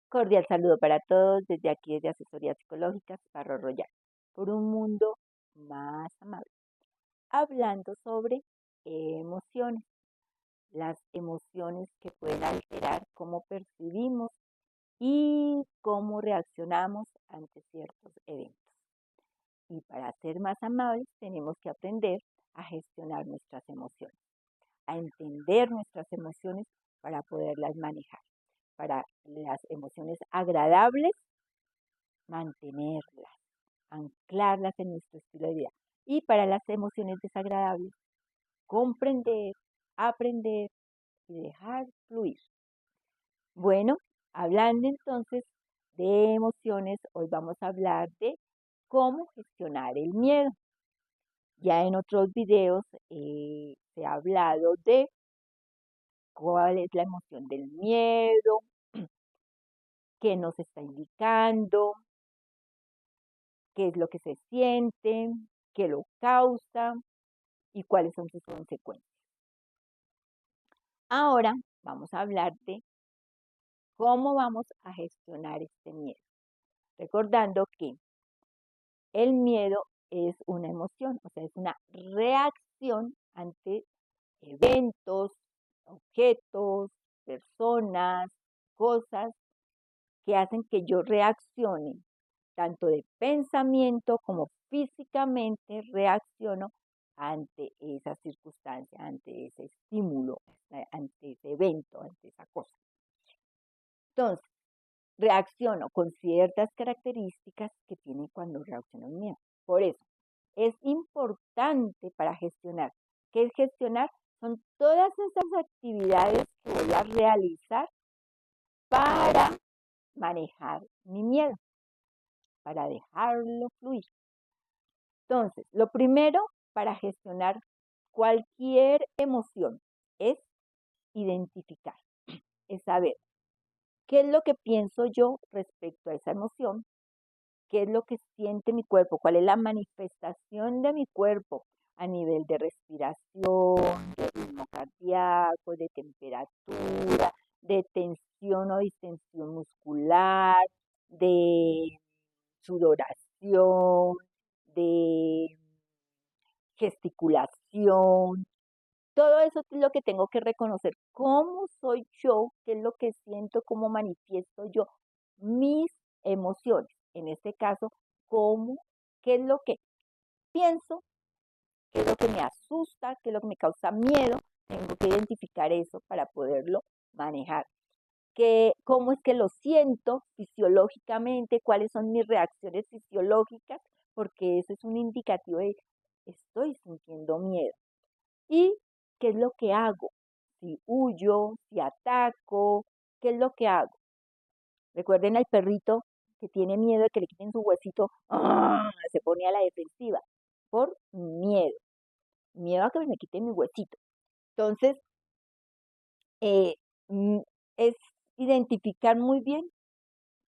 Cordial saludo para todos desde aquí, desde Asesorías Psicológicas Parro Royal, por un mundo más amable. Hablando sobre emociones, las emociones que pueden alterar cómo percibimos y cómo reaccionamos ante ciertos eventos. Y para ser más amables tenemos que aprender a gestionar nuestras emociones, a entender nuestras emociones para poderlas manejar. Para las emociones agradables, mantenerlas, anclarlas en nuestro estilo de vida. Y para las emociones desagradables, comprender, aprender y dejar fluir. Bueno, hablando entonces de emociones, hoy vamos a hablar de cómo gestionar el miedo. Ya en otros videos se ha hablado de cuál es la emoción del miedo, qué nos está indicando, qué es lo que se siente, qué lo causa y cuáles son sus consecuencias. Ahora vamos a hablar de cómo vamos a gestionar este miedo. Recordando que el miedo es una emoción, o sea, es una reacción ante eventos, objetos, personas, cosas que hacen que yo reaccione, tanto de pensamiento como físicamente reacciono ante esa circunstancia, ante ese estímulo, ante ese evento, ante esa cosa. Entonces, reacciono con ciertas características que tiene cuando reacciono al miedo. Por eso, es importante para gestionar. ¿Qué es gestionar? Son todas esas actividades que voy a realizar para manejar mi miedo, para dejarlo fluir. Entonces, lo primero para gestionar cualquier emoción es identificar, es saber qué es lo que pienso yo respecto a esa emoción, qué es lo que siente mi cuerpo, cuál es la manifestación de mi cuerpo a nivel de respiración, de ritmo cardíaco, de temperatura, de tensión o distensión muscular, de sudoración, de gesticulación. Todo eso es lo que tengo que reconocer. ¿Cómo soy yo? ¿Qué es lo que siento? ¿Cómo manifiesto yo mis emociones? En este caso, qué es lo que pienso, qué es lo que me asusta, qué es lo que me causa miedo. Tengo que identificar eso para poderlo manejar. ¿Cómo es que lo siento fisiológicamente? ¿Cuáles son mis reacciones fisiológicas? Porque eso es un indicativo de estoy sintiendo miedo. ¿Y qué es lo que hago? Si huyo, si ataco, ¿qué es lo que hago? Recuerden al perrito que tiene miedo de que le quiten su huesito, ¡ah!, se pone a la defensiva por miedo, miedo a que me quiten mi huesito. Entonces, eh, mm, es identificar muy bien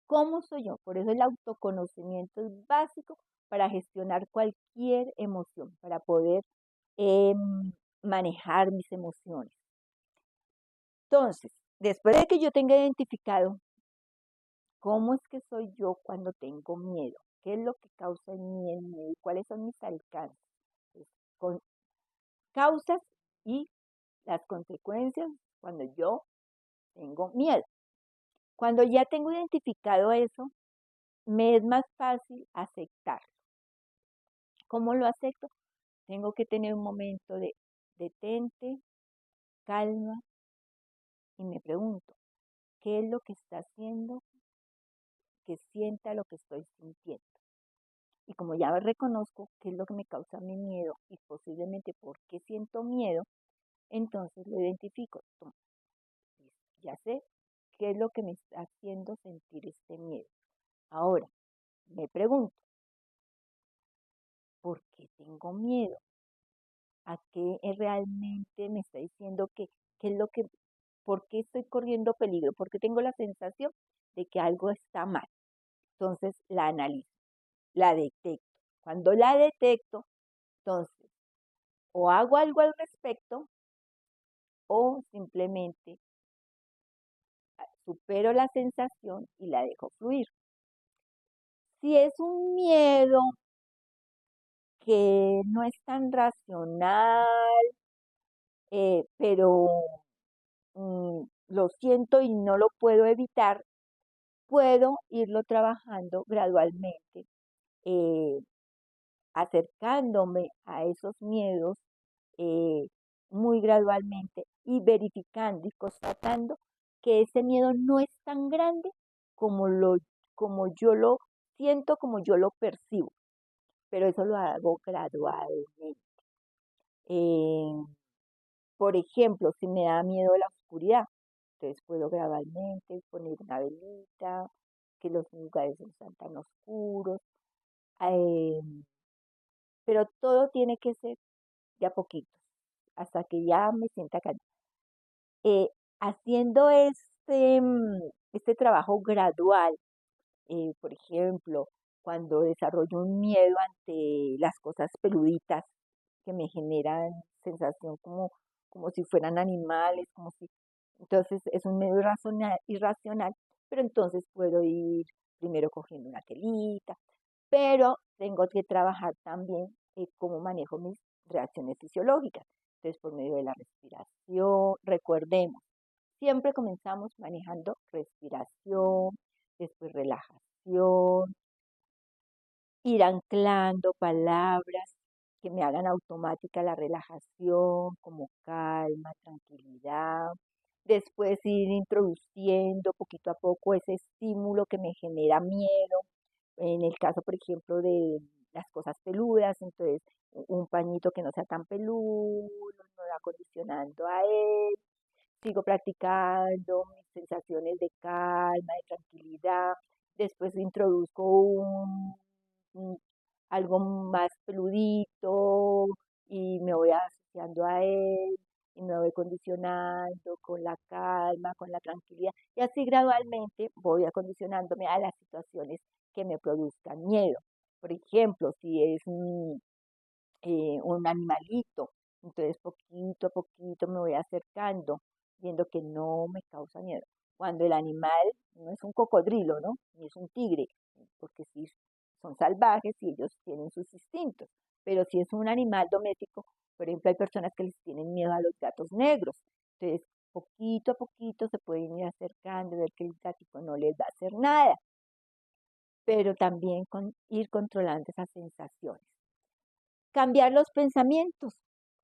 cómo soy yo. Por eso el autoconocimiento es básico para gestionar cualquier emoción, para poder manejar mis emociones. Entonces, después de que yo tenga identificado cómo es que soy yo cuando tengo miedo, qué es lo que causa en mí el miedo y cuáles son mis alcances, pues, con causas y las consecuencias cuando yo tengo miedo. Cuando ya tengo identificado eso, me es más fácil aceptar. ¿Cómo lo acepto? Tengo que tener un momento de detente, calma y me pregunto, ¿qué es lo que está haciendo que sienta lo que estoy sintiendo? Y como ya reconozco qué es lo que me causa mi miedo y posiblemente por qué siento miedo, entonces lo identifico. Ya sé qué es lo que me está haciendo sentir este miedo. Ahora, me pregunto, ¿por qué tengo miedo? ¿A qué realmente me está diciendo qué es lo que, por qué estoy corriendo peligro? ¿Por qué tengo la sensación de que algo está mal? Entonces la analizo, la detecto. Cuando la detecto, entonces o hago algo al respecto o simplemente supero la sensación y la dejo fluir. Si es un miedo que no es tan racional, pero lo siento y no lo puedo evitar, puedo irlo trabajando gradualmente, eh, acercándome a esos miedos eh, muy gradualmente y verificando y constatando que ese miedo no es tan grande como, como yo lo siento, como yo lo percibo, pero eso lo hago gradualmente. Eh, por ejemplo, si me da miedo la oscuridad, entonces puedo gradualmente poner una velita, que los lugares no sean tan oscuros, eh, pero todo tiene que ser de a poquitos, hasta que ya me sienta calma. Eh, Haciendo este trabajo gradual, por ejemplo, cuando desarrollo un miedo ante las cosas peluditas que me generan sensación como si fueran animales, entonces es un miedo irracional, pero entonces puedo ir primero cogiendo una telita, pero tengo que trabajar también cómo manejo mis reacciones fisiológicas. Entonces, por medio de la respiración, recordemos, siempre comenzamos manejando respiración, después relajación, ir anclando palabras que me hagan automática la relajación, como calma, tranquilidad. Después ir introduciendo poquito a poco ese estímulo que me genera miedo. En el caso, por ejemplo, de las cosas peludas, entonces un pañito que no sea tan peludo, me va acondicionando a él, sigo practicando mis sensaciones de calma, de tranquilidad, después introduzco un- algo más peludito y me voy asociando a él y me voy condicionando con la calma, con la tranquilidad y así gradualmente voy acondicionándome a las situaciones que me produzcan miedo. Por ejemplo, si es un animalito. Entonces, poquito a poquito me voy acercando, viendo que no me causa miedo. Cuando el animal no es un cocodrilo, ¿no? Ni es un tigre, porque sí son salvajes y ellos tienen sus instintos. Pero si es un animal doméstico, por ejemplo, hay personas que les tienen miedo a los gatos negros. Entonces, poquito a poquito se pueden ir acercando, ver que el gatito no les va a hacer nada, pero también ir controlando esas sensaciones. Cambiar los pensamientos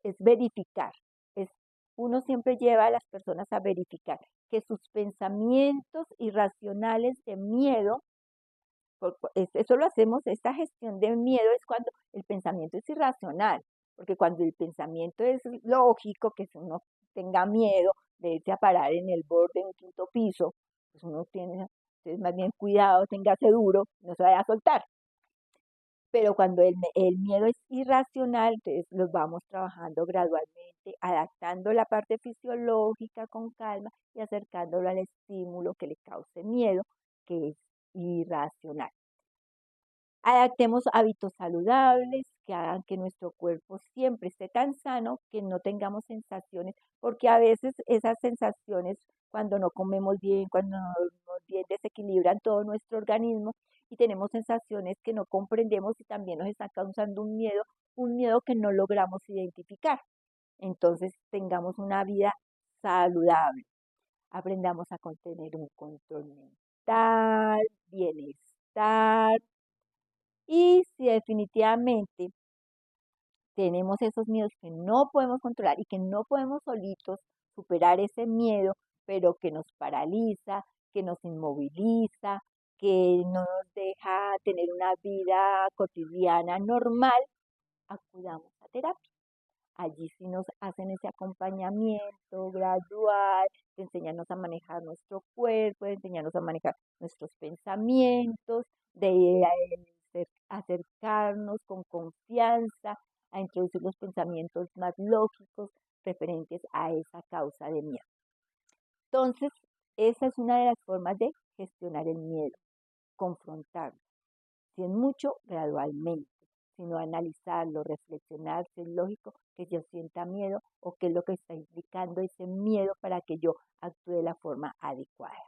es verificar. Es, uno siempre lleva a las personas a verificar que sus pensamientos irracionales de miedo, eso lo hacemos, esta gestión del miedo es cuando el pensamiento es irracional, porque cuando el pensamiento es lógico, que si uno tenga miedo de irse a parar en el borde de un quinto piso, pues uno tiene, entonces más bien cuidado, téngase duro, no se vaya a soltar. Pero cuando el miedo es irracional, entonces los vamos trabajando gradualmente, adaptando la parte fisiológica con calma y acercándolo al estímulo que le cause miedo, que es irracional. Adaptemos hábitos saludables que hagan que nuestro cuerpo siempre esté tan sano que no tengamos sensaciones, porque a veces esas sensaciones cuando no comemos bien, cuando no dormimos bien, desequilibran todo nuestro organismo y tenemos sensaciones que no comprendemos y también nos están causando un miedo que no logramos identificar. Entonces tengamos una vida saludable, aprendamos a contener un control mental, bienestar, y si definitivamente tenemos esos miedos que no podemos controlar y que no podemos solitos superar ese miedo, pero que nos paraliza, que nos inmoviliza, que no nos deja tener una vida cotidiana normal, acudamos a terapia. Allí sí nos hacen ese acompañamiento gradual, de enseñarnos a manejar nuestro cuerpo, de enseñarnos a manejar nuestros pensamientos, de acercarnos con confianza a introducir los pensamientos más lógicos referentes a esa causa de miedo. Entonces, esa es una de las formas de gestionar el miedo, confrontarlo. Si es mucho, gradualmente, sino analizarlo, reflexionar si es lógico que yo sienta miedo o qué es lo que está implicando ese miedo para que yo actúe de la forma adecuada.